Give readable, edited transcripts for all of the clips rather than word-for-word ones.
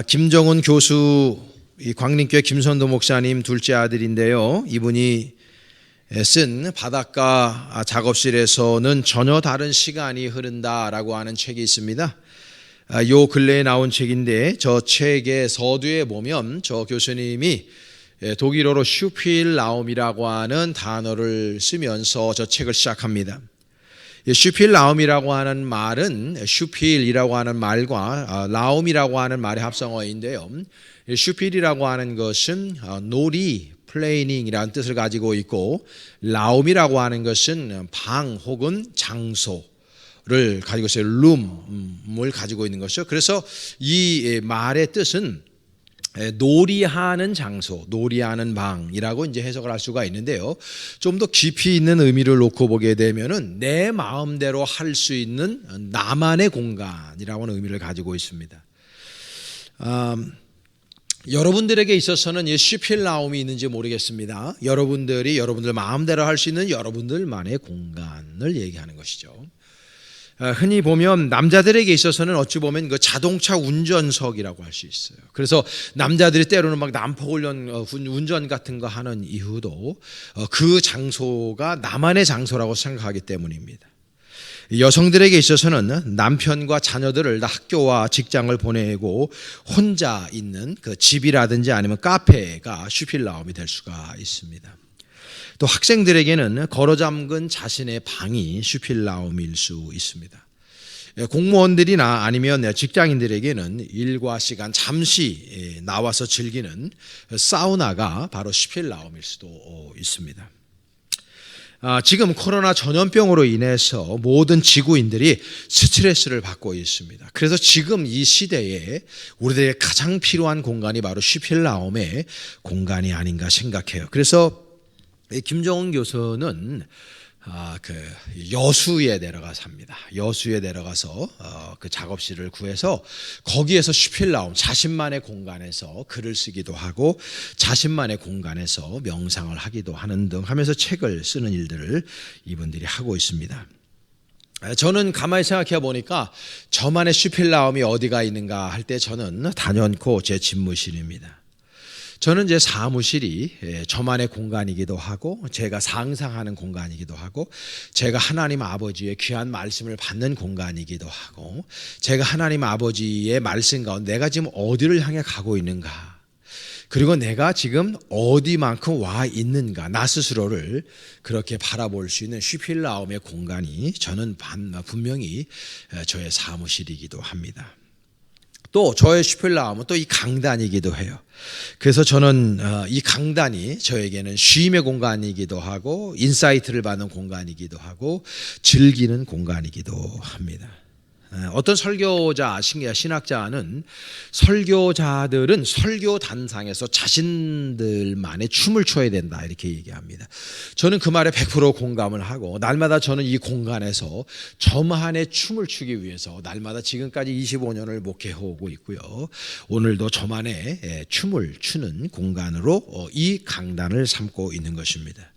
김정은 교수, 이 광림교회 김선도 목사님 둘째 아들인데요. 이분이 쓴 바닷가 작업실에서는 전혀 다른 시간이 흐른다라고 하는 책이 있습니다. 요 근래에 나온 책인데 저 책의 서두에 보면 저 교수님이 독일어로 슈필라움이라고 하는 단어를 쓰면서 저 책을 시작합니다. 슈필라움이라고 하는 말은 슈필이라고 하는 말과 라움이라고 하는 말의 합성어인데요. 슈필이라고 하는 것은 놀이, 플레이닝이라는 뜻을 가지고 있고, 라움이라고 하는 것은 방 혹은 장소를 가지고 있어요. 룸을 가지고 있는 것이죠. 그래서 이 말의 뜻은 놀이하는 장소, 놀이하는 방이라고 이제 해석을 할 수가 있는데요. 좀 더 깊이 있는 의미를 놓고 보게 되면은 내 마음대로 할 수 있는 나만의 공간이라고 하는 의미를 가지고 있습니다. 여러분들에게 있어서는 이 슈필라움이 있는지 모르겠습니다. 여러분들 마음대로 할 수 있는 여러분들만의 공간을 얘기하는 것이죠. 흔히 보면 남자들에게 있어서는 어찌 보면 그 자동차 운전석이라고 할 수 있어요. 그래서 남자들이 때로는 막 난폭훈련 운전 같은 거 하는 이유도 그 장소가 나만의 장소라고 생각하기 때문입니다. 여성들에게 있어서는 남편과 자녀들을 다 학교와 직장을 보내고 혼자 있는 그 집이라든지 아니면 카페가 슈필라움이 될 수가 있습니다. 또 학생들에게는 걸어잠근 자신의 방이 슈필라움일 수 있습니다. 공무원들이나 아니면 직장인들에게는 일과 시간 잠시 나와서 즐기는 사우나가 바로 슈필라움일 수도 있습니다. 지금 코로나 전염병으로 인해서 모든 지구인들이 스트레스를 받고 있습니다. 그래서 지금 이 시대에 우리들에게 가장 필요한 공간이 바로 슈필라움의 공간이 아닌가 생각해요. 그래서 김정은 교수는 그 여수에 내려가서 합니다. 여수에 내려가서 그 작업실을 구해서 거기에서 슈필라움, 자신만의 공간에서 글을 쓰기도 하고 자신만의 공간에서 명상을 하기도 하는 등 하면서 책을 쓰는 일들을 이분들이 하고 있습니다. 저는 가만히 생각해 보니까 저만의 슈필라움이 어디가 있는가 할 때 저는 단연코 제 집무실입니다. 저는 제 사무실이 저만의 공간이기도 하고 제가 상상하는 공간이기도 하고 제가 하나님 아버지의 귀한 말씀을 받는 공간이기도 하고 제가 하나님 아버지의 말씀 가운데 내가 지금 어디를 향해 가고 있는가, 그리고 내가 지금 어디만큼 와 있는가, 나 스스로를 그렇게 바라볼 수 있는 슈필라움의 공간이 저는 분명히 저의 사무실이기도 합니다. 또 저의 슈필라움은 또 이 강단이기도 해요. 그래서 저는 이 강단이 저에게는 쉼의 공간이기도 하고 인사이트를 받는 공간이기도 하고 즐기는 공간이기도 합니다. 어떤 설교자, 신학자는 설교자들은 설교단상에서 자신들만의 춤을 춰야 된다 이렇게 얘기합니다. 저는 그 말에 100% 공감을 하고 날마다 저는 이 공간에서 저만의 춤을 추기 위해서 날마다 지금까지 25년을 목회하고 있고요. 오늘도 저만의 춤을 추는 공간으로 이 강단을 삼고 있는 것입니다.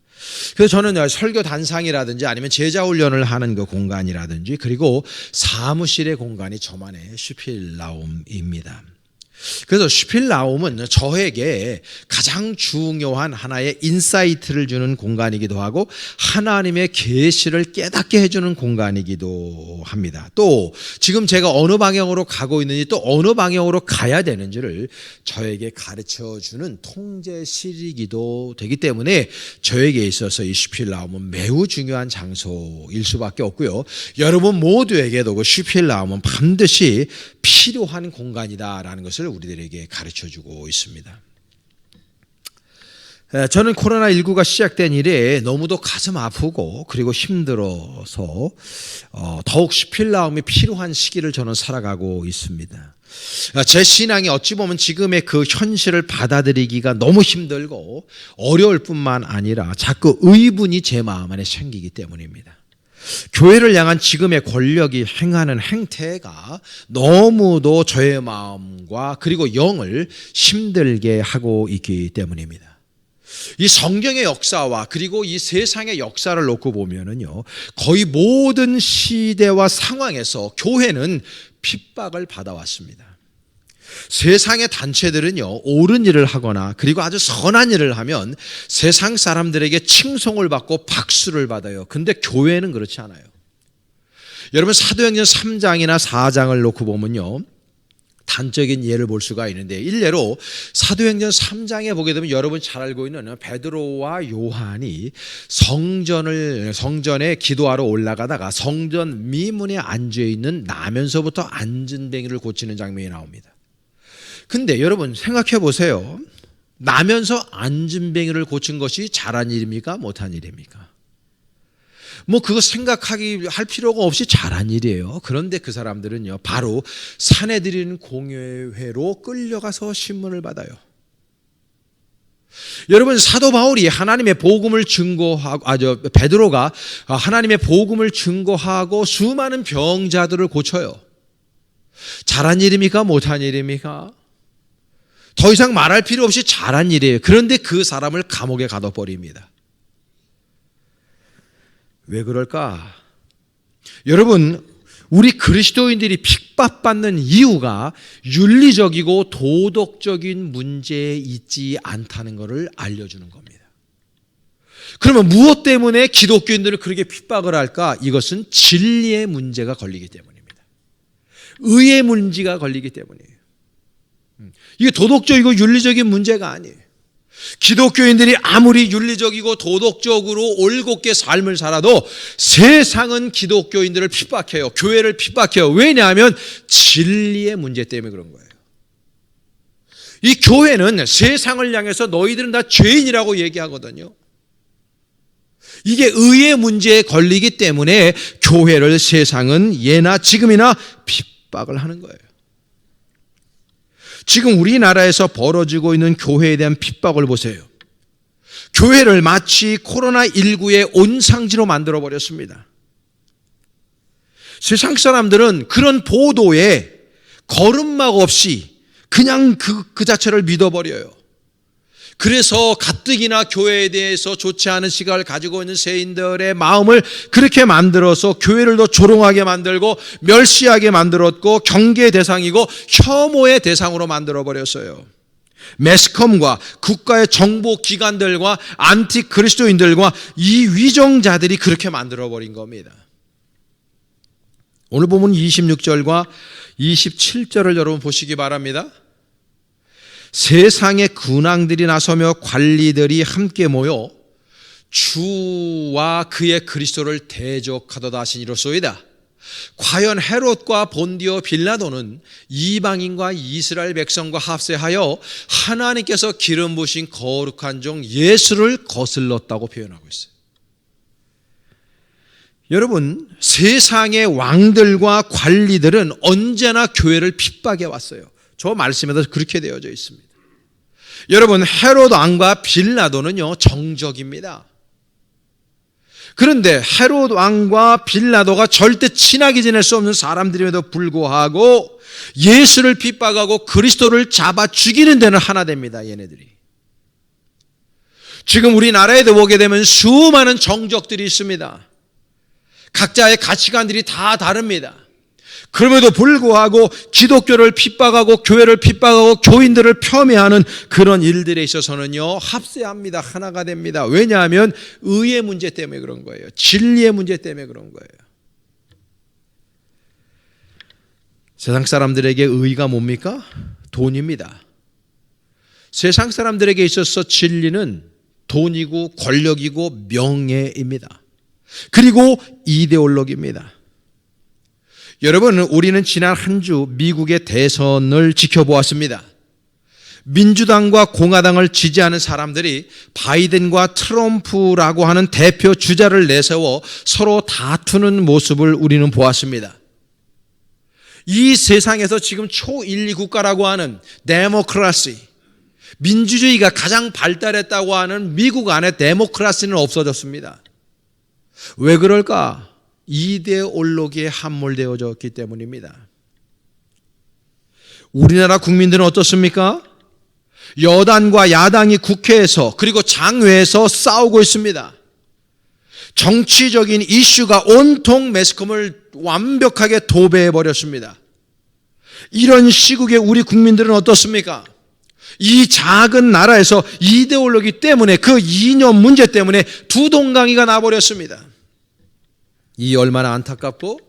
그래서 저는 설교 단상이라든지 아니면 제자 훈련을 하는 그 공간이라든지 그리고 사무실의 공간이 저만의 슈필라움입니다. 그래서 슈필라움은 저에게 가장 중요한 하나의 인사이트를 주는 공간이기도 하고 하나님의 계시를 깨닫게 해주는 공간이기도 합니다. 또 지금 제가 어느 방향으로 가고 있는지 또 어느 방향으로 가야 되는지를 저에게 가르쳐주는 통제실이기도 되기 때문에 저에게 있어서 이 슈필라움은 매우 중요한 장소일 수밖에 없고요. 여러분 모두에게도 그 슈필라움은 반드시 필요한 공간이다라는 것을 우리들에게 가르쳐주고 있습니다. 저는 코로나19가 시작된 이래 너무도 가슴 아프고 그리고 힘들어서 더욱 슈필라움이 필요한 시기를 저는 살아가고 있습니다. 제 신앙이 어찌 보면 지금의 그 현실을 받아들이기가 너무 힘들고 어려울 뿐만 아니라 자꾸 의문이 제 마음 안에 생기기 때문입니다. 교회를 향한 지금의 권력이 행하는 행태가 너무도 저의 마음과 그리고 영을 힘들게 하고 있기 때문입니다. 이 성경의 역사와 그리고 이 세상의 역사를 놓고 보면은요, 거의 모든 시대와 상황에서 교회는 핍박을 받아왔습니다. 세상의 단체들은요, 옳은 일을 하거나 그리고 아주 선한 일을 하면 세상 사람들에게 칭송을 받고 박수를 받아요. 근데 교회는 그렇지 않아요. 여러분, 사도행전 3장이나 4장을 놓고 보면요, 단적인 예를 볼 수가 있는데, 일례로 사도행전 3장에 보게 되면 여러분 잘 알고 있는 베드로와 요한이 성전에 기도하러 올라가다가 성전 미문에 앉아 있는 나면서부터 안진뱅이를 고치는 장면이 나옵니다. 근데 여러분 생각해 보세요. 나면서 안진뱅이를 고친 것이 잘한 일입니까? 못한 일입니까? 뭐 그거 할 필요가 없이 잘한 일이에요. 그런데 그 사람들은요, 바로 사내들인 공회로 끌려가서 신문을 받아요. 여러분, 사도 바울이 하나님의 복음을 증거하고, 베드로가 하나님의 복음을 증거하고 수많은 병자들을 고쳐요. 잘한 일입니까? 못한 일입니까? 더 이상 말할 필요 없이 잘한 일이에요. 그런데 그 사람을 감옥에 가둬버립니다. 왜 그럴까? 여러분, 우리 그리스도인들이 핍박받는 이유가 윤리적이고 도덕적인 문제에 있지 않다는 것을 알려주는 겁니다. 그러면 무엇 때문에 기독교인들을 그렇게 핍박을 할까? 이것은 진리의 문제가 걸리기 때문입니다. 의의 문제가 걸리기 때문이에요. 이게 도덕적이고 윤리적인 문제가 아니에요. 기독교인들이 아무리 윤리적이고 도덕적으로 올곧게 삶을 살아도 세상은 기독교인들을 핍박해요. 교회를 핍박해요. 왜냐하면 진리의 문제 때문에 그런 거예요. 이 교회는 세상을 향해서 너희들은 다 죄인이라고 얘기하거든요. 이게 의의 문제에 걸리기 때문에 교회를 세상은 예나 지금이나 핍박을 하는 거예요. 지금 우리나라에서 벌어지고 있는 교회에 대한 핍박을 보세요. 교회를 마치 코로나19의 온상지로 만들어버렸습니다. 세상 사람들은 그런 보도에 거름막 없이 그냥 그 자체를 믿어버려요. 그래서 가뜩이나 교회에 대해서 좋지 않은 시각을 가지고 있는 세인들의 마음을 그렇게 만들어서 교회를 더 조롱하게 만들고 멸시하게 만들었고 경계 대상이고 혐오의 대상으로 만들어버렸어요. 매스컴과 국가의 정보기관들과 안티 그리스도인들과 이 위정자들이 그렇게 만들어버린 겁니다. 오늘 보면 26절과 27절을 여러분 보시기 바랍니다. 세상의 근왕들이 나서며 관리들이 함께 모여 주와 그의 그리스도를 대적하도다 하시니로소이다. 과연 헤롯과 본디오 빌라도는 이방인과 이스라엘 백성과 합세하여 하나님께서 기름 부으신 거룩한 종 예수를 거슬렀다고 표현하고 있어요. 여러분, 세상의 왕들과 관리들은 언제나 교회를 핍박해 왔어요. 저 말씀에도 그렇게 되어져 있습니다. 여러분, 헤롯 왕과 빌라도는요, 정적입니다. 그런데 헤롯 왕과 빌라도가 절대 친하게 지낼 수 없는 사람들임에도 불구하고 예수를 핍박하고 그리스도를 잡아 죽이는 데는 하나 됩니다, 얘네들이. 지금 우리나라에도 보게 되면 수많은 정적들이 있습니다. 각자의 가치관들이 다 다릅니다. 그럼에도 불구하고 기독교를 핍박하고 교회를 핍박하고 교인들을 폄훼하는 그런 일들에 있어서는요, 합세합니다. 하나가 됩니다. 왜냐하면 의의 문제 때문에 그런 거예요. 진리의 문제 때문에 그런 거예요. 세상 사람들에게 의가 뭡니까? 돈입니다. 세상 사람들에게 있어서 진리는 돈이고 권력이고 명예입니다. 그리고 이데올로기입니다. 여러분, 우리는 지난 한 주 미국의 대선을 지켜보았습니다. 민주당과 공화당을 지지하는 사람들이 바이든과 트럼프라고 하는 대표 주자를 내세워 서로 다투는 모습을 우리는 보았습니다. 이 세상에서 지금 초일리 국가라고 하는 데모크라시, 민주주의가 가장 발달했다고 하는 미국 안에 데모크라시는 없어졌습니다. 왜 그럴까? 이데올로기에 함몰되어졌기 때문입니다. 우리나라 국민들은 어떻습니까? 여당과 야당이 국회에서 그리고 장외에서 싸우고 있습니다. 정치적인 이슈가 온통 매스컴을 완벽하게 도배해버렸습니다. 이런 시국에 우리 국민들은 어떻습니까? 이 작은 나라에서 이데올로기 때문에, 그 이념 문제 때문에 두 동강이가 나버렸습니다. 이 얼마나 안타깝고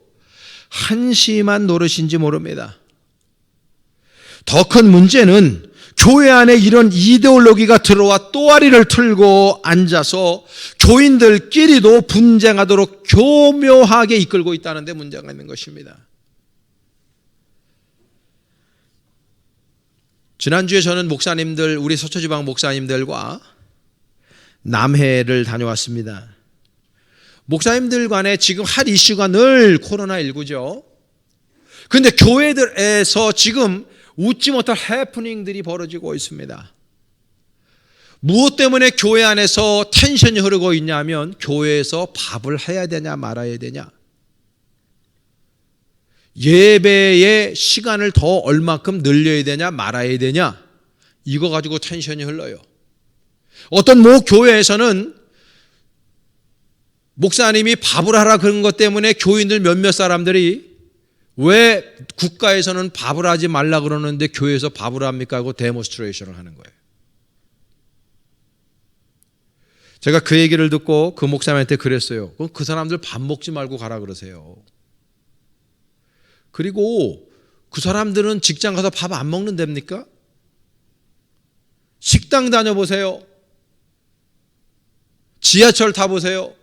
한심한 노릇인지 모릅니다. 더 큰 문제는 교회 안에 이런 이데올로기가 들어와 또아리를 틀고 앉아서 교인들끼리도 분쟁하도록 교묘하게 이끌고 있다는 데 문제가 있는 것입니다. 지난주에 저는 목사님들, 우리 서초지방 목사님들과 남해를 다녀왔습니다. 목사님들 간에 지금 할 이슈가 늘 코로나19죠. 그런데 교회들에서 지금 웃지 못할 해프닝들이 벌어지고 있습니다. 무엇 때문에 교회 안에서 텐션이 흐르고 있냐면, 교회에서 밥을 해야 되냐 말아야 되냐, 예배의 시간을 더 얼마큼 늘려야 되냐 말아야 되냐, 이거 가지고 텐션이 흘러요. 어떤 모 교회에서는 목사님이 밥을 하라 그런 것 때문에 교인들 몇몇 사람들이 왜 국가에서는 밥을 하지 말라 그러는데 교회에서 밥을 합니까 하고 데모스트레이션을 하는 거예요. 제가 그 얘기를 듣고 그 목사님한테 그랬어요. 그럼 그 사람들 밥 먹지 말고 가라 그러세요. 그리고 그 사람들은 직장 가서 밥 안 먹는답니까? 식당 다녀보세요. 지하철 타보세요.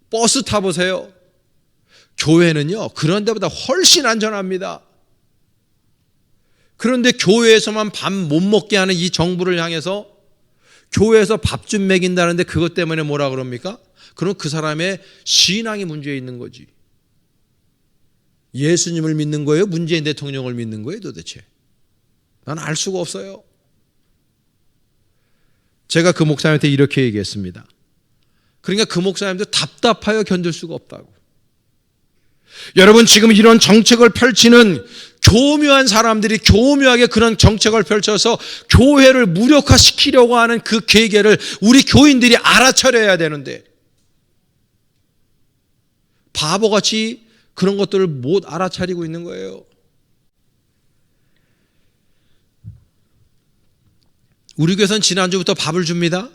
버스 타보세요. 교회는요, 그런 데보다 훨씬 안전합니다. 그런데 교회에서만 밥 못 먹게 하는 이 정부를 향해서 교회에서 밥 좀 먹인다는데 그것 때문에 뭐라 그럽니까? 그럼 그 사람의 신앙이 문제에 있는 거지. 예수님을 믿는 거예요? 문재인 대통령을 믿는 거예요 도대체? 난 알 수가 없어요. 제가 그 목사님한테 이렇게 얘기했습니다. 그러니까 그 목사님도 답답하여 견딜 수가 없다고. 여러분, 지금 이런 정책을 펼치는 교묘한 사람들이 교묘하게 그런 정책을 펼쳐서 교회를 무력화시키려고 하는 그 계계를 우리 교인들이 알아차려야 되는데 바보같이 그런 것들을 못 알아차리고 있는 거예요. 우리 교회는 지난주부터 밥을 줍니다.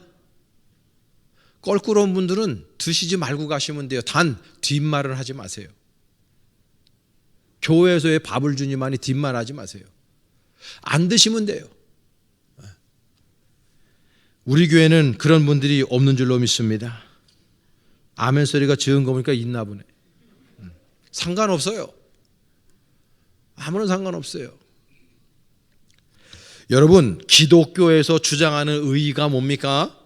껄끄러운 분들은 드시지 말고 가시면 돼요. 단 뒷말을 하지 마세요. 교회에서 왜 밥을 주니만이 뒷말하지 마세요. 안 드시면 돼요. 우리 교회는 그런 분들이 없는 줄로 믿습니다. 아멘 소리가 적은 거 보니까 있나 보네. 상관없어요. 아무런 상관없어요. 여러분, 기독교에서 주장하는 의의가 뭡니까?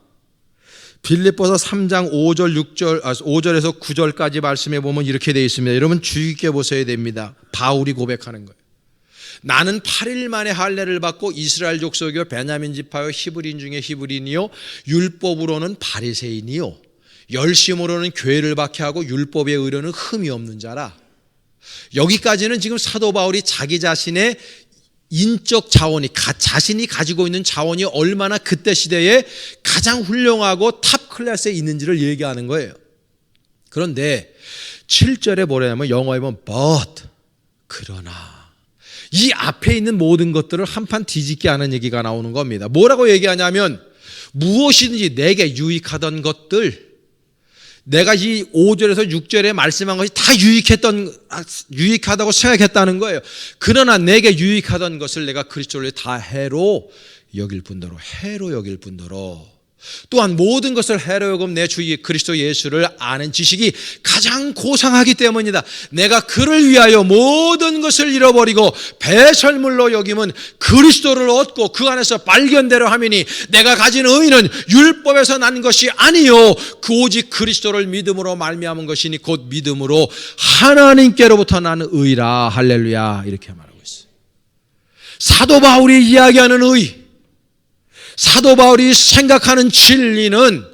빌립보서 3장 5절에서 9절까지 말씀해 보면 이렇게 되어 있습니다. 여러분 주의 깊게 보셔야 됩니다. 바울이 고백하는 거예요. 나는 8일 만에 할례를 받고 이스라엘 족속이요 베냐민 지파요 히브리인 중에 히브리인이요 율법으로는 바리새인이요 열심으로는 교회를 박해하고 율법의 의로는 흠이 없는 자라. 여기까지는 지금 사도 바울이 자기 자신의 인적 자원이, 자신이 가지고 있는 자원이 얼마나 그때 시대에 가장 훌륭하고 탑 클래스에 있는지를 얘기하는 거예요. 그런데 7절에 뭐냐면 영어에 보면 but, 그러나 이 앞에 있는 모든 것들을 한판 뒤집게 하는 얘기가 나오는 겁니다. 뭐라고 얘기하냐면 무엇이든지 내게 유익하던 것들, 내가 이 5절에서 6절에 말씀한 것이 다 유익하다고 생각했다는 거예요. 그러나 내게 유익하던 것을 내가 그리스도를 다 해로 여길 뿐더러 또한 모든 것을 해로 여금 내 주 그리스도 예수를 아는 지식이 가장 고상하기 때문이다. 내가 그를 위하여 모든 것을 잃어버리고 배설물로 여김은 그리스도를 얻고 그 안에서 발견되려 함이니 내가 가진 의는 율법에서 난 것이 아니요 그 오직 그리스도를 믿음으로 말미암은 것이니 곧 믿음으로 하나님께로부터 나는 의라. 할렐루야. 이렇게 말하고 있어요. 사도 바울이 이야기하는 의, 사도 바울이 생각하는 진리는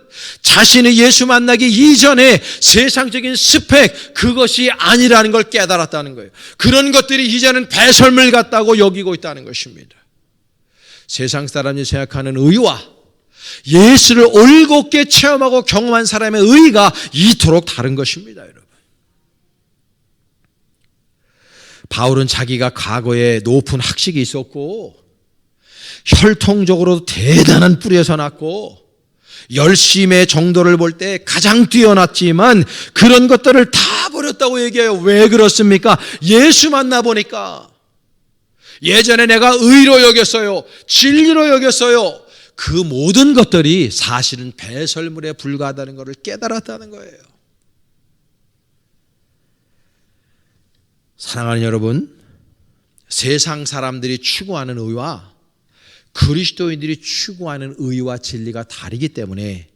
자신이 예수 만나기 이전에 세상적인 스펙, 그것이 아니라는 걸 깨달았다는 거예요. 그런 것들이 이제는 배설물 같다고 여기고 있다는 것입니다. 세상 사람이 생각하는 의와 예수를 올곧게 체험하고 경험한 사람의 의가 이토록 다른 것입니다, 여러분. 바울은 자기가 과거에 높은 학식이 있었고 혈통적으로 대단한 뿌리에서 났고 열심의 정도를 볼 때 가장 뛰어났지만 그런 것들을 다 버렸다고 얘기해요. 왜 그렇습니까? 예수 만나 보니까 예전에 내가 의로 여겼어요. 진리로 여겼어요. 그 모든 것들이 사실은 배설물에 불과하다는 것을 깨달았다는 거예요. 사랑하는 여러분, 세상 사람들이 추구하는 의와 그리스도인들이 추구하는 의와 진리가 다르기 때문에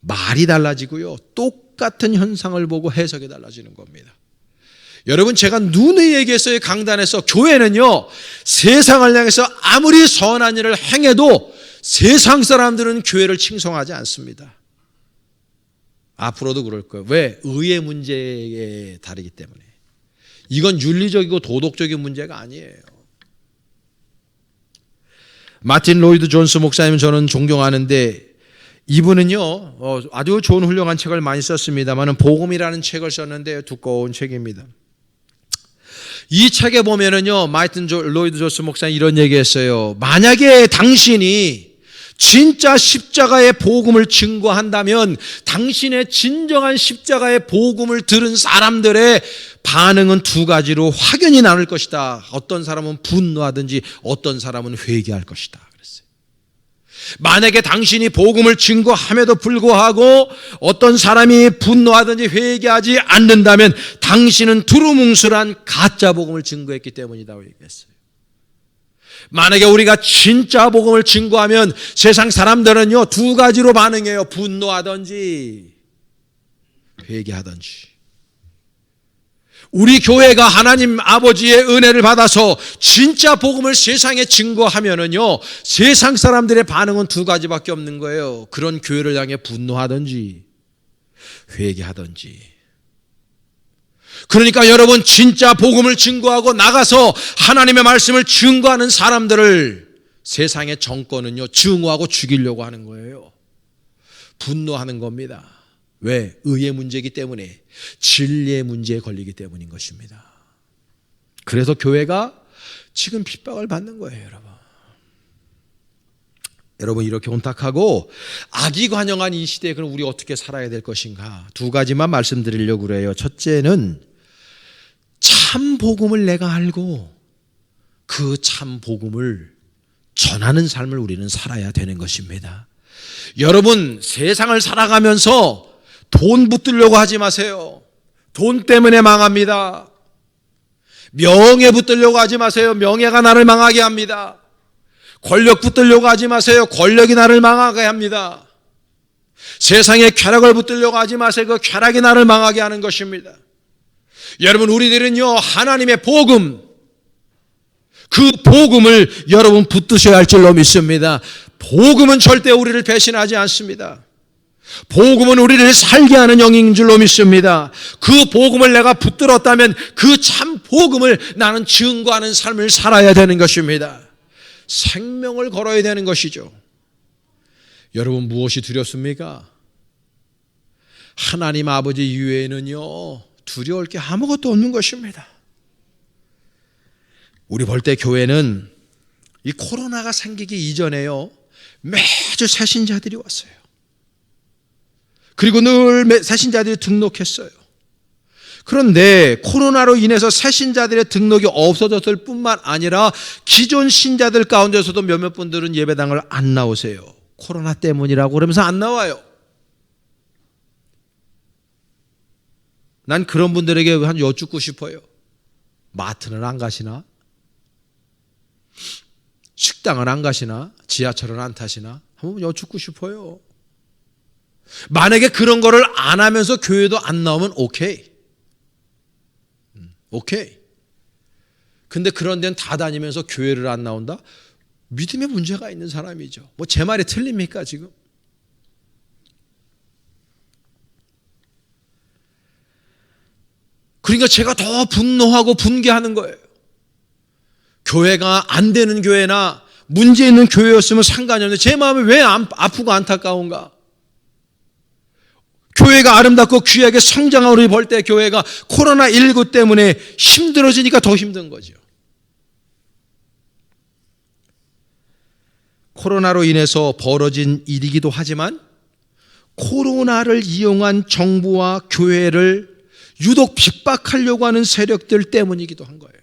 말이 달라지고요. 똑같은 현상을 보고 해석이 달라지는 겁니다. 여러분, 제가 누누이 얘기했어요. 강단에서 교회는요, 세상을 향해서 아무리 선한 일을 행해도 세상 사람들은 교회를 칭송하지 않습니다. 앞으로도 그럴 거예요. 왜? 의의 문제에 다르기 때문에. 이건 윤리적이고 도덕적인 문제가 아니에요. 마틴 로이드 존스 목사님 저는 존경하는데 이분은요 아주 좋은 훌륭한 책을 많이 썼습니다만 복음이라는 책을 썼는데 두꺼운 책입니다. 이 책에 보면은요 마틴 로이드 존스 목사님 이런 얘기했어요. 만약에 당신이 진짜 십자가의 복음을 증거한다면 당신의 진정한 십자가의 복음을 들은 사람들의 반응은 두 가지로 확연히 나눌 것이다. 어떤 사람은 분노하든지 어떤 사람은 회개할 것이다. 그랬어요. 만약에 당신이 복음을 증거함에도 불구하고 어떤 사람이 분노하든지 회개하지 않는다면 당신은 두루뭉술한 가짜 복음을 증거했기 때문이라고 얘기했어요. 만약에 우리가 진짜 복음을 증거하면 세상 사람들은요 두 가지로 반응해요. 분노하든지 회개하든지. 우리 교회가 하나님 아버지의 은혜를 받아서 진짜 복음을 세상에 증거하면은요 세상 사람들의 반응은 두 가지밖에 없는 거예요. 그런 교회를 향해 분노하든지 회개하든지. 그러니까 여러분, 진짜 복음을 증거하고 나가서 하나님의 말씀을 증거하는 사람들을 세상의 정권은요 증오하고 죽이려고 하는 거예요. 분노하는 겁니다. 왜? 의의 문제이기 때문에, 진리의 문제에 걸리기 때문인 것입니다. 그래서 교회가 지금 핍박을 받는 거예요. 여러분 이렇게 혼탁하고 악이 관영한 이 시대에 그럼 우리 어떻게 살아야 될 것인가? 두 가지만 말씀드리려고 그래요. 첫째는 참 복음을 내가 알고 그 참 복음을 전하는 삶을 우리는 살아야 되는 것입니다. 여러분, 세상을 살아가면서 돈 붙들려고 하지 마세요. 돈 때문에 망합니다. 명예 붙들려고 하지 마세요. 명예가 나를 망하게 합니다. 권력 붙들려고 하지 마세요. 권력이 나를 망하게 합니다. 세상에 쾌락을 붙들려고 하지 마세요. 그 쾌락이 나를 망하게 하는 것입니다. 여러분, 우리들은요 하나님의 복음, 그 복음을 여러분 붙드셔야 할 줄로 믿습니다. 복음은 절대 우리를 배신하지 않습니다. 복음은 우리를 살게 하는 영인 줄로 믿습니다. 그 복음을 내가 붙들었다면 그 참 복음을 나는 증거하는 삶을 살아야 되는 것입니다. 생명을 걸어야 되는 것이죠. 여러분, 무엇이 두렵습니까? 하나님 아버지 이외에는요 두려울 게 아무것도 없는 것입니다. 우리 볼 때 교회는 이 코로나가 생기기 이전에요 매주 새신자들이 왔어요. 그리고 늘 새신자들이 등록했어요. 그런데 코로나로 인해서 새신자들의 등록이 없어졌을 뿐만 아니라 기존 신자들 가운데서도 몇몇 분들은 예배당을 안 나오세요. 코로나 때문이라고 그러면서 안 나와요. 난 그런 분들에게 한 여쭙고 싶어요. 마트는 안 가시나? 식당은 안 가시나? 지하철은 안 타시나? 한번 여쭙고 싶어요. 만약에 그런 거를 안 하면서 교회도 안 나오면 오케이. 근데 그런 데는 다 다니면서 교회를 안 나온다? 믿음에 문제가 있는 사람이죠. 뭐 제 말이 틀립니까 지금? 그러니까 제가 더 분노하고 분개하는 거예요. 교회가 안 되는 교회나 문제 있는 교회였으면 상관이 없는데 제 마음이 왜 아프고 안타까운가? 교회가 아름답고 귀하게 성장하는 볼 때 교회가 코로나19 때문에 힘들어지니까 더 힘든 거죠. 코로나로 인해서 벌어진 일이기도 하지만 코로나를 이용한 정부와 교회를 유독 핍박하려고 하는 세력들 때문이기도 한 거예요.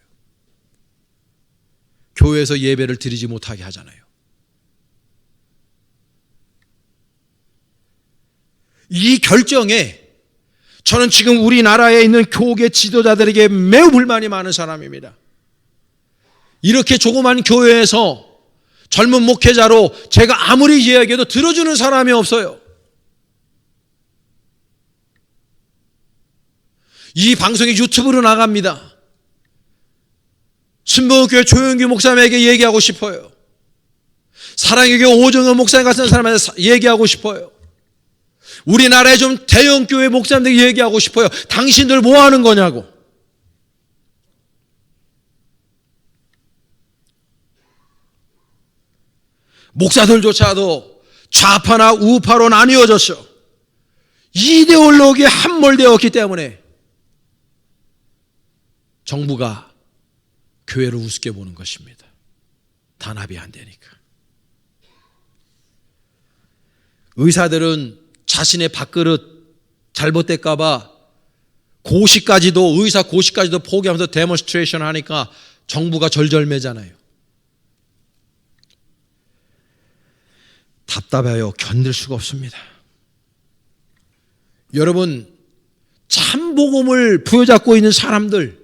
교회에서 예배를 드리지 못하게 하잖아요. 이 결정에 저는 지금 우리나라에 있는 교계 지도자들에게 매우 불만이 많은 사람입니다. 이렇게 조그만 교회에서 젊은 목회자로 제가 아무리 이야기해도 들어주는 사람이 없어요. 이 방송이 유튜브로 나갑니다. 순복음교회 조영규 목사님에게 얘기하고 싶어요. 사랑의 교회 오정현 목사님 같은 사람한테 얘기하고 싶어요. 우리나라의 좀 대형 교회 목사님들에게 얘기하고 싶어요. 당신들 뭐 하는 거냐고. 목사들조차도 좌파나 우파로 나뉘어졌어. 이데올로기에 함몰되었기 때문에 정부가 교회를 우습게 보는 것입니다. 단합이 안 되니까. 의사들은 자신의 밥그릇 잘못될까 봐 의사 고시까지도 포기하면서 데몬스트레이션 하니까 정부가 절절매잖아요. 답답해요. 견딜 수가 없습니다. 여러분, 참복음을 부여잡고 있는 사람들이라면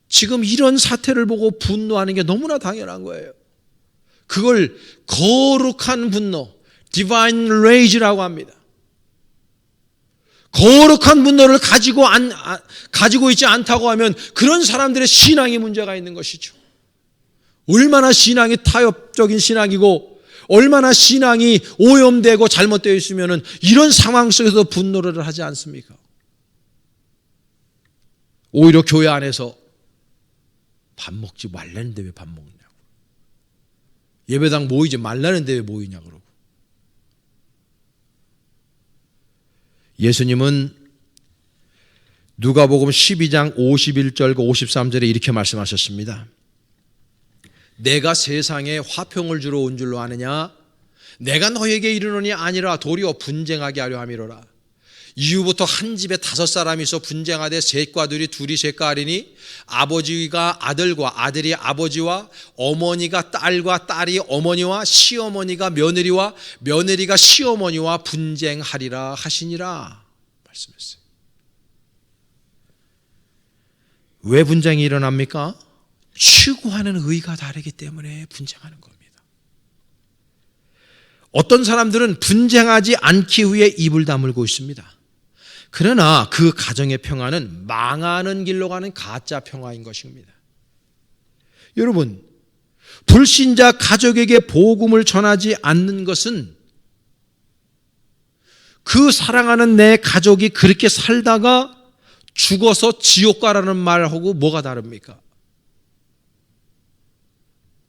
지금 이런 사태를 보고 분노하는 게 너무나 당연한 거예요. 그걸 거룩한 분노, Divine Rage라고 합니다. 거룩한 분노를 가지고 있지 않다고 하면 그런 사람들의 신앙이 문제가 있는 것이죠. 얼마나 신앙이 타협적인 신앙이고 얼마나 신앙이 오염되고 잘못되어 있으면 이런 상황 속에서 분노를 하지 않습니까? 오히려 교회 안에서 밥 먹지 말라는데 왜 밥 먹냐고. 예배당 모이지 말라는데 왜 모이냐고 그러고. 예수님은 누가복음 12장 51절과 53절에 이렇게 말씀하셨습니다. 내가 세상에 화평을 주러 온 줄로 아느냐? 내가 너에게 이르노니 아니라 도리어 분쟁하게 하려 함이로라. 이후부터 한 집에 5사람이 있어 분쟁하되 셋과 둘이 셋과 하리니 아버지가 아들과 아들이 아버지와 어머니가 딸과 딸이 어머니와 시어머니가 며느리와 며느리가 시어머니와 분쟁하리라 하시니라 말씀했어요. 왜 분쟁이 일어납니까? 추구하는 의가 다르기 때문에 분쟁하는 겁니다. 어떤 사람들은 분쟁하지 않기 위해 입을 다물고 있습니다. 그러나 그 가정의 평화는 망하는 길로 가는 가짜 평화인 것입니다. 여러분, 불신자 가족에게 복음을 전하지 않는 것은 그 사랑하는 내 가족이 그렇게 살다가 죽어서 지옥 가라는 말하고 뭐가 다릅니까?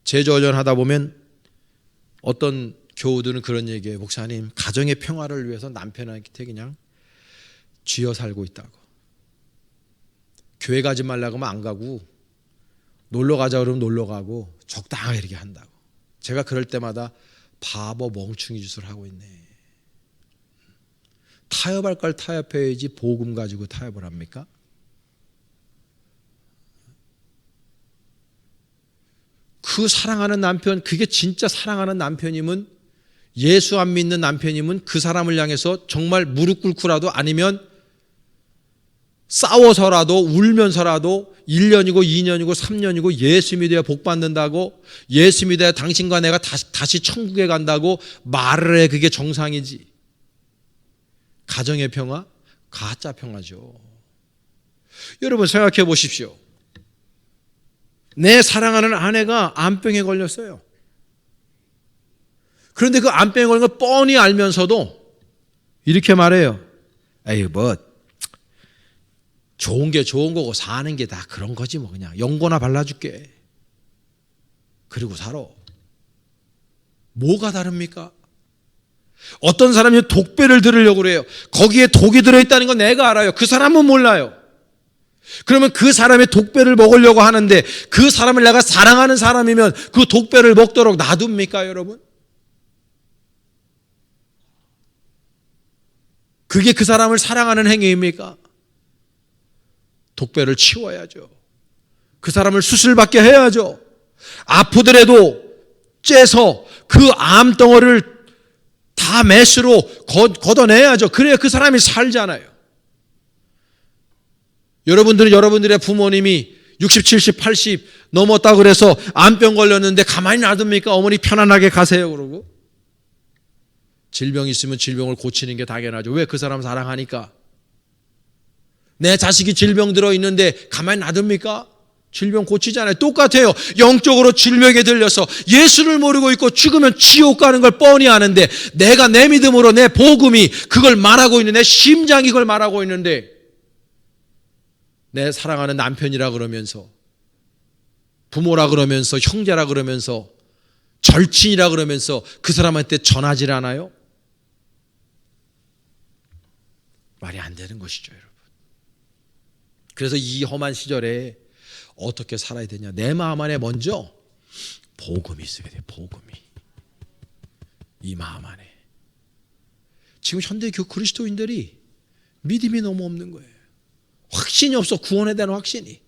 제자훈련 하다 보면 어떤 교우들은 그런 얘기해요. 목사님, 가정의 평화를 위해서 남편한테 그냥 쥐어 살고 있다고. 교회 가지 말라고 하면 안 가고 놀러 가자 그러면 놀러 가고 적당하게 이렇게 한다고. 제가 그럴 때마다 바보 멍충이 짓을 하고 있네. 타협할 걸 타협해야지 복음 가지고 타협을 합니까? 그 사랑하는 남편, 그게 진짜 사랑하는 남편이면, 예수 안 믿는 남편이면 그 사람을 향해서 정말 무릎 꿇고라도 아니면 싸워서라도 울면서라도 1년이고 2년이고 3년이고 예수 믿어야 복 받는다고, 예수 믿어야 당신과 내가 다시 천국에 간다고 말을 해. 그게 정상이지. 가정의 평화? 가짜 평화죠. 여러분 생각해 보십시오. 내 사랑하는 아내가 암병에 걸렸어요. 그런데 그 암병에 걸린 걸 뻔히 알면서도 이렇게 말해요. 에이, 뭐 좋은 게 좋은 거고 사는 게 다 그런 거지 뭐, 그냥 연고나 발라줄게. 그리고 살아. 뭐가 다릅니까? 어떤 사람이 독배를 들으려고 그래요. 거기에 독이 들어있다는 건 내가 알아요. 그 사람은 몰라요. 그러면 그 사람의 독배를 먹으려고 하는데 그 사람을 내가 사랑하는 사람이면 그 독배를 먹도록 놔둡니까, 여러분? 그게 그 사람을 사랑하는 행위입니까? 독배를 치워야죠. 그 사람을 수술받게 해야죠. 아프더라도 째서 그 암덩어리를 다 메스로 걷어내야죠. 그래야 그 사람이 살잖아요. 여러분들은 여러분들의 부모님이 60, 70, 80 넘었다 그래서 암병 걸렸는데 가만히 놔둡니까? 어머니 편안하게 가세요 그러고. 질병이 있으면 질병을 고치는 게 당연하죠. 왜? 그 사람 사랑하니까. 내 자식이 질병 들어있는데 가만히 놔둡니까? 질병 고치잖아요. 똑같아요. 영적으로 질병에 들려서 예수를 모르고 있고 죽으면 지옥 가는 걸 뻔히 아는데 내가 내 믿음으로 내 복음이 그걸 말하고 있는데 내 심장이 그걸 말하고 있는데 내 사랑하는 남편이라 그러면서 부모라 그러면서 형제라 그러면서 절친이라 그러면서 그 사람한테 전하질 않아요? 말이 안 되는 것이죠, 여러분. 그래서 이 험한 시절에 어떻게 살아야 되냐? 내 마음 안에 먼저 복음이 있어야 돼요. 복음이. 이 마음 안에. 지금 현대 그리스도인들이 믿음이 너무 없는 거예요. 확신이 없어. 구원에 대한 확신이.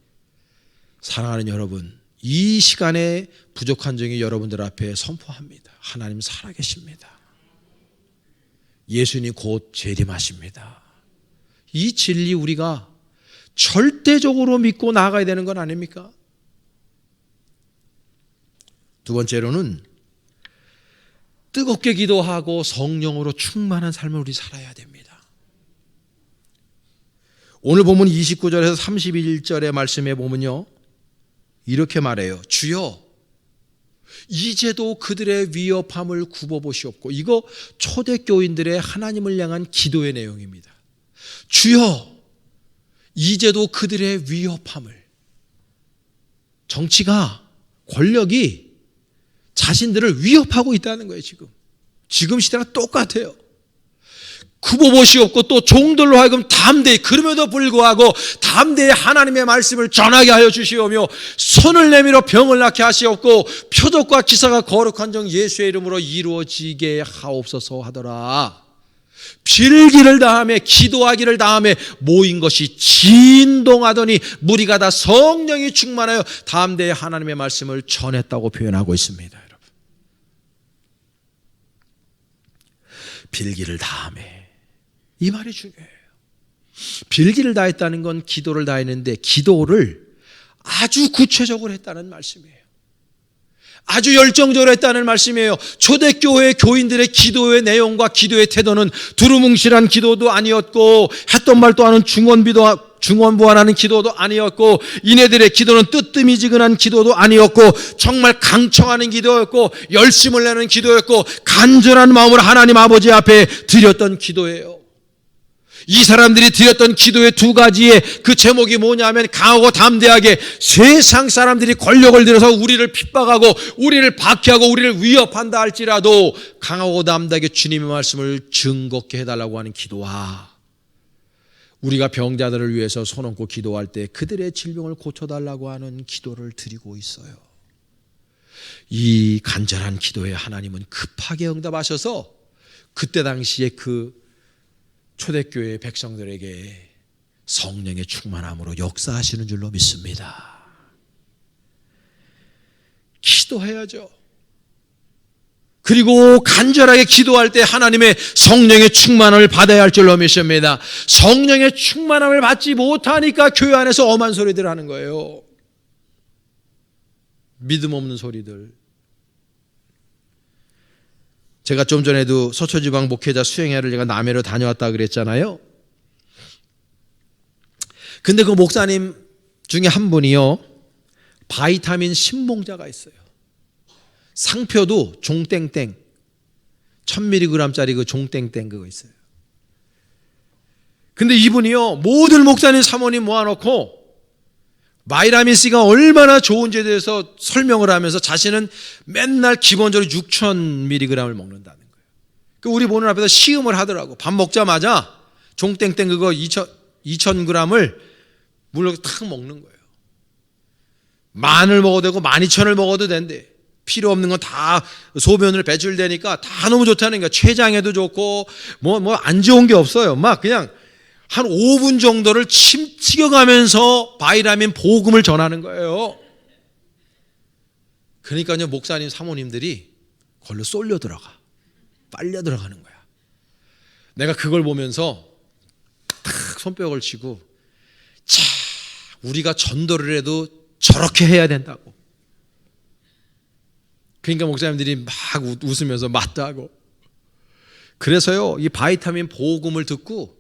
사랑하는 여러분, 이 시간에 부족한 점이 여러분들 앞에 선포합니다. 하나님 살아계십니다. 예수님 곧 재림하십니다. 이 진리 우리가 절대적으로 믿고 나아가야 되는 건 아닙니까? 두 번째로는 뜨겁게 기도하고 성령으로 충만한 삶을 우리 살아야 됩니다. 오늘 본문 29절에서 31절의 말씀에 보면요, 이렇게 말해요. 주여, 이제도 그들의 위협함을 굽어보시옵고. 이거 초대교인들의 하나님을 향한 기도의 내용입니다. 주여, 이제도 그들의 위협함을. 정치가, 권력이 자신들을 위협하고 있다는 거예요. 지금 시대랑 똑같아요. 굽어보시옵고 또 종들로 하여금 담대히, 그럼에도 불구하고 담대히 하나님의 말씀을 전하게 하여 주시오며 손을 내밀어 병을 낫게 하시옵고 표적과 기사가 거룩한 정 예수의 이름으로 이루어지게 하옵소서 하더라. 빌기를 다하며 기도하기를 다하며 모인 것이 진동하더니 무리가 다 성령이 충만하여 담대히 하나님의 말씀을 전했다고 표현하고 있습니다. 여러분, 빌기를 다하며, 이 말이 중요해요. 빌기를 다했다는 건 기도를 다했는데 기도를 아주 구체적으로 했다는 말씀이에요. 아주 열정적으로 했다는 말씀이에요. 초대교회 교인들의 기도의 내용과 기도의 태도는 두루뭉실한 기도도 아니었고 했던 말도 하는 중원부원하는 기도도 아니었고 이네들의 기도는 뜨뜨미지근한 기도도 아니었고 정말 강청하는 기도였고 열심을 내는 기도였고 간절한 마음으로 하나님 아버지 앞에 드렸던 기도예요. 이 사람들이 드렸던 기도의 두 가지의 그 제목이 뭐냐면 강하고 담대하게 세상 사람들이 권력을 들여서 우리를 핍박하고 우리를 박해하고 우리를 위협한다 할지라도 강하고 담대하게 주님의 말씀을 증거케 해달라고 하는 기도와 우리가 병자들을 위해서 손 얹고 기도할 때 그들의 질병을 고쳐달라고 하는 기도를 드리고 있어요. 이 간절한 기도에 하나님은 급하게 응답하셔서 그때 당시에 그 초대교회 백성들에게 성령의 충만함으로 역사하시는 줄로 믿습니다. 기도해야죠. 그리고 간절하게 기도할 때 하나님의 성령의 충만함을 받아야 할 줄로 믿습니다. 성령의 충만함을 받지 못하니까 교회 안에서 엄한 소리들 하는 거예요. 믿음 없는 소리들. 제가 좀 전에도 서초지방 목회자 수행회를 제가 남해로 다녀왔다 그랬잖아요. 근데 그 목사님 중에 한 분이요, 바이타민 신봉자가 있어요. 상표도 종땡땡 1000mg짜리 그 종땡땡 그거 있어요. 근데 이분이요, 모든 목사님 사모님 모아놓고 바이타민 C가 얼마나 좋은지에 대해서 설명을 하면서 자신은 맨날 기본적으로 6000mg을 먹는다는 거예요. 우리 보는 앞에서 시음을 하더라고. 밥 먹자마자 종땡땡 그거 2,000g을 물로 탁 먹는 거예요. 10,000을 먹어도 되고 12,000을 먹어도 된대. 필요 없는 건 다 소변을 배출되니까 다 너무 좋다는 거야. 췌장에도 좋고 뭐 안 좋은 게 없어요. 막 그냥 한 5분 정도를 침 튀겨가면서 바이라민 복음을 전하는 거예요. 그러니까요, 목사님 사모님들이 걸로 쏠려 들어가. 빨려 들어가는 거야. 내가 그걸 보면서 탁 손뼉을 치고, 자, 우리가 전도를 해도 저렇게 해야 된다고. 그러니까 목사님들이 막 웃으면서 맞다고. 그래서요, 이 바이타민 복음을 듣고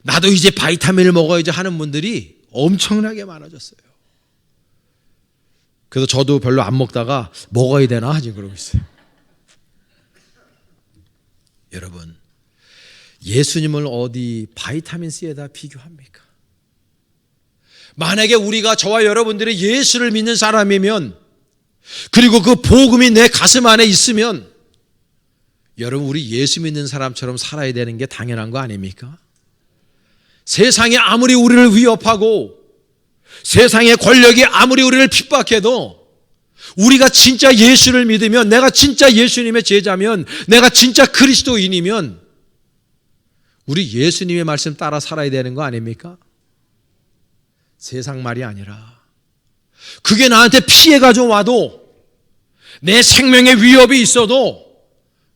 나도 이제 바이타민을 먹어야지 하는 분들이 엄청나게 많아졌어요. 그래서 저도 별로 안 먹다가 먹어야 되나 하지 그러고 있어요. 여러분, 예수님을 어디 바이타민 C에다 비교합니까? 만약에 우리가 저와 여러분들이 예수를 믿는 사람이면, 그리고 그 복음이 내 가슴 안에 있으면, 여러분, 우리 예수 믿는 사람처럼 살아야 되는 게 당연한 거 아닙니까? 세상이 아무리 우리를 위협하고 세상의 권력이 아무리 우리를 핍박해도 우리가 진짜 예수를 믿으면, 내가 진짜 예수님의 제자면, 내가 진짜 그리스도인이면 우리 예수님의 말씀 따라 살아야 되는 거 아닙니까? 세상 말이 아니라, 그게 나한테 피해가 좀 와도, 내 생명에 위협이 있어도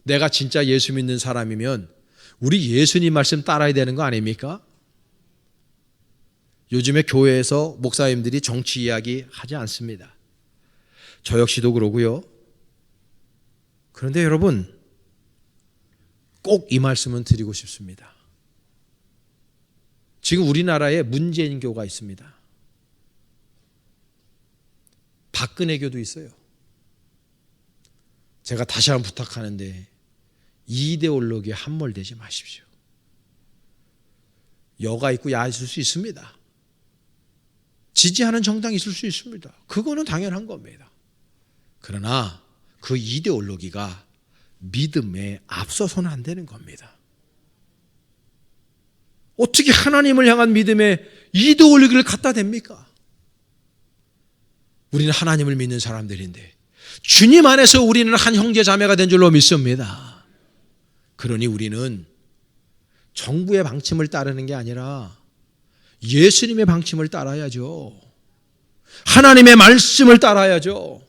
내가 진짜 예수 믿는 사람이면 우리 예수님 말씀 따라야 되는 거 아닙니까? 요즘에 교회에서 목사님들이 정치 이야기 하지 않습니다. 저 역시도 그러고요. 그런데 여러분, 꼭 이 말씀은 드리고 싶습니다. 지금 우리나라에 문재인교가 있습니다. 박근혜교도 있어요. 제가 다시 한번 부탁하는데 이데올로기에 함몰되지 마십시오. 여가 있고 야 있을 수 있습니다. 지지하는 정당이 있을 수 있습니다. 그거는 당연한 겁니다. 그러나 그 이데올로기가 믿음에 앞서서는 안 되는 겁니다. 어떻게 하나님을 향한 믿음에 이데올로기를 갖다 댑니까? 우리는 하나님을 믿는 사람들인데 주님 안에서 우리는 한 형제 자매가 된 줄로 믿습니다. 그러니 우리는 정부의 방침을 따르는 게 아니라 예수님의 방침을 따라야죠. 하나님의 말씀을 따라야죠.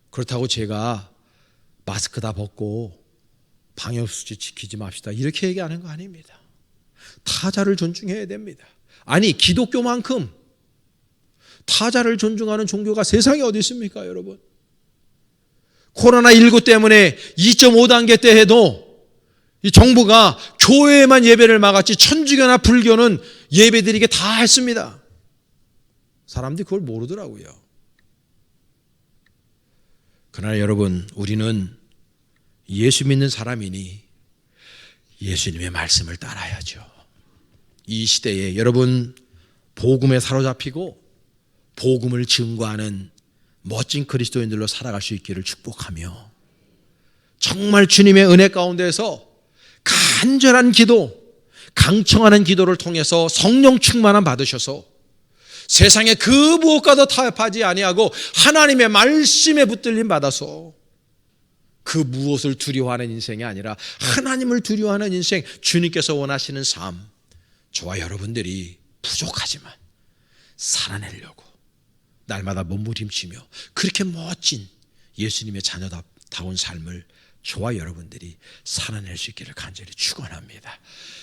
그렇다고 제가 마스크 다 벗고 방역수칙 지키지 맙시다 이렇게 얘기하는 거 아닙니다. 타자를 존중해야 됩니다. 아니, 기독교만큼 타자를 존중하는 종교가 세상에 어디 있습니까, 여러분? 코로나19 때문에 2.5단계 때 해도 이 정부가 교회에만 예배를 막았지 천주교나 불교는 예배드리게 다 했습니다. 사람들이 그걸 모르더라고요. 그러나 여러분, 우리는 예수 믿는 사람이니 예수님의 말씀을 따라야죠. 이 시대에 여러분, 복음에 사로잡히고 복음을 증거하는 멋진 그리스도인들로 살아갈 수 있기를 축복하며, 정말 주님의 은혜 가운데서 간절한 기도, 강청하는 기도를 통해서 성령 충만함 받으셔서 세상에 그 무엇과도 타협하지 아니하고 하나님의 말씀에 붙들림 받아서 그 무엇을 두려워하는 인생이 아니라 하나님을 두려워하는 인생, 주님께서 원하시는 삶, 저와 여러분들이 부족하지만 살아내려고 날마다 몸부림치며 그렇게 멋진 예수님의 자녀다운 삶을 저와 여러분들이 살아낼 수 있기를 간절히 축원합니다.